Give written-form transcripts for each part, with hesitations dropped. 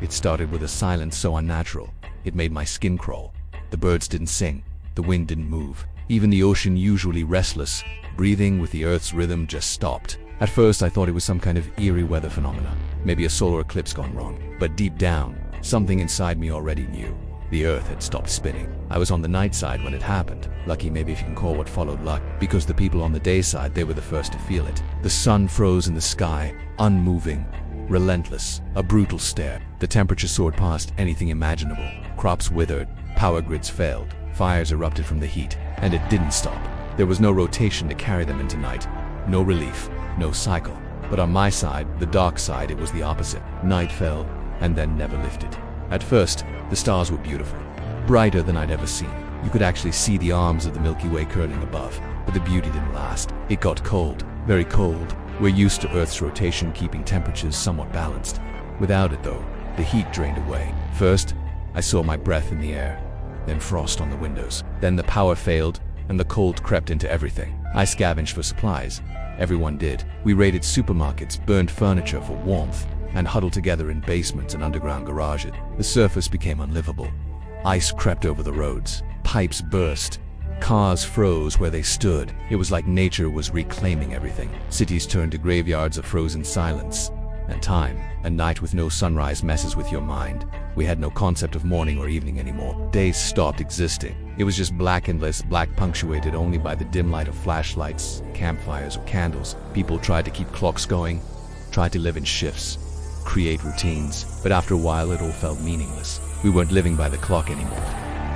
It started with a silence so unnatural, it made my skin crawl. The birds didn't sing, the wind didn't move. Even the ocean, usually restless, breathing with the Earth's rhythm, just stopped. At first I thought it was some kind of eerie weather phenomena, maybe a solar eclipse gone wrong. But deep down, something inside me already knew. The Earth had stopped spinning. I was on the night side when it happened. Lucky, maybe, if you can call what followed luck, because the people on the day side, they were the first to feel it. The sun froze in the sky, unmoving, relentless, a brutal stare. The temperature soared past anything imaginable. Crops withered, power grids failed, fires erupted from the heat, and it didn't stop. There was no rotation to carry them into night, no relief, no cycle. But on my side, the dark side, it was the opposite. Night fell, and then never lifted. At first, the stars were beautiful, brighter than I'd ever seen. You could actually see the arms of the Milky Way curling above, but the beauty didn't last. It got cold, very cold. We're used to Earth's rotation keeping temperatures somewhat balanced. Without it though, the heat drained away. First, I saw my breath in the air, then frost on the windows. Then the power failed, and the cold crept into everything. I scavenged for supplies. Everyone did. We raided supermarkets, burned furniture for warmth, and huddled together in basements and underground garages. The surface became unlivable. Ice crept over the roads. Pipes burst. Cars froze where they stood. It was like nature was reclaiming everything. Cities turned to graveyards of frozen silence. And time, a night with no sunrise, messes with your mind. We had no concept of morning or evening anymore. Days stopped existing. It was just black, endless black, punctuated only by the dim light of flashlights, campfires, or candles. People tried to keep clocks going, tried to live in shifts, create routines, but after a while it all felt meaningless. We weren't living by the clock anymore.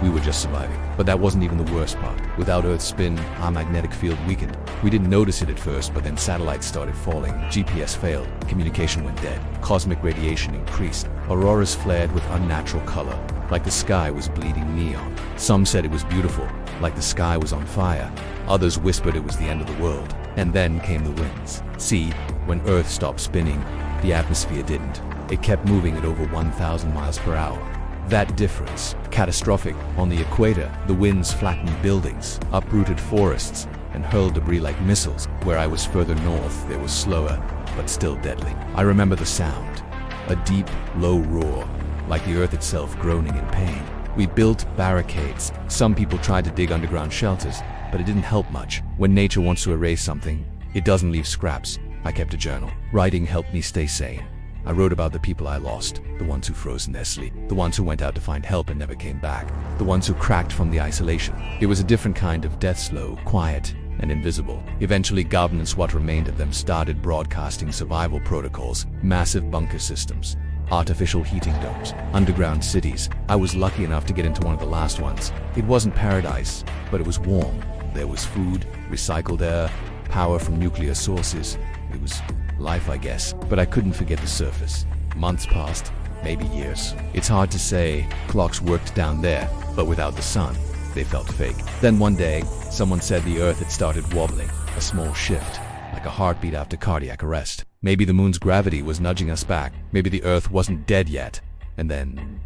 We were just surviving. But that wasn't even the worst part. Without Earth's spin, our magnetic field weakened. We didn't notice it at first, but then satellites started falling, GPS failed, communication went dead, cosmic radiation increased, auroras flared with unnatural color, like the sky was bleeding neon. Some said it was beautiful, like the sky was on fire. Others whispered it was the end of the world. And then came the winds. See, when Earth stopped spinning, the atmosphere didn't. It kept moving at over 1,000 miles per hour. That difference, catastrophic. On the equator, the winds flattened buildings, uprooted forests, and hurled debris like missiles. Where I was further north, it was slower, but still deadly. I remember the sound, a deep, low roar, like the Earth itself groaning in pain. We built barricades. Some people tried to dig underground shelters, but it didn't help much. When nature wants to erase something, it doesn't leave scraps. I kept a journal. Writing helped me stay sane. I wrote about the people I lost, the ones who froze in their sleep, the ones who went out to find help and never came back, the ones who cracked from the isolation. It was a different kind of death, slow, quiet, and invisible. Eventually, governments, what remained of them, started broadcasting survival protocols, massive bunker systems, artificial heating domes, underground cities. I was lucky enough to get into one of the last ones. It wasn't paradise, but it was warm. There was food, recycled air, power from nuclear sources. It was life, I guess, but I couldn't forget the surface. Months passed, maybe years. It's hard to say. Clocks worked down there, but without the sun, they felt fake. Then one day, someone said the Earth had started wobbling, a small shift, like a heartbeat after cardiac arrest. Maybe the moon's gravity was nudging us back. Maybe the Earth wasn't dead yet. And then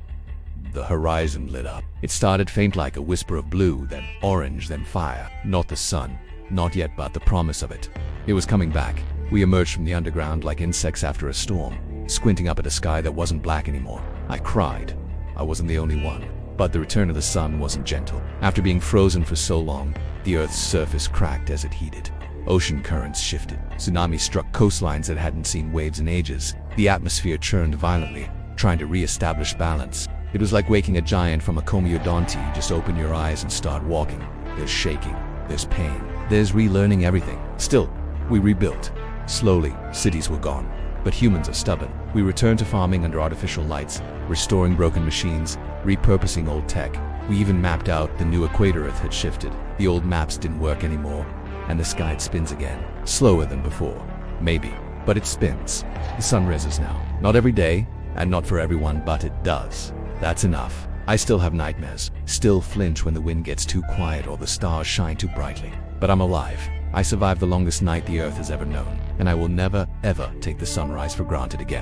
the horizon lit up. It started faint like a whisper of blue, then orange, then fire. Not the sun, not yet, but the promise of it. It was coming back. We emerged from the underground like insects after a storm, squinting up at a sky that wasn't black anymore. I cried. I wasn't the only one. But the return of the sun wasn't gentle. After being frozen for so long, the Earth's surface cracked as it heated. Ocean currents shifted. Tsunamis struck coastlines that hadn't seen waves in ages. The atmosphere churned violently, trying to re-establish balance. It was like waking a giant from a comeodonti. Just open your eyes and start walking. There's shaking. There's pain. There's relearning everything. Still, we rebuilt. Slowly, cities were gone, but humans are stubborn. We returned to farming under artificial lights, restoring broken machines, repurposing old tech. We even mapped out the new equator. Earth had shifted. The old maps didn't work anymore, and the sky spins again. Slower than before, maybe, but it spins. The sun rises now. Not every day, and not for everyone, but it does. That's enough. I still have nightmares, still flinch when the wind gets too quiet or the stars shine too brightly. But I'm alive. I survived the longest night the Earth has ever known, and I will never, ever take the sunrise for granted again.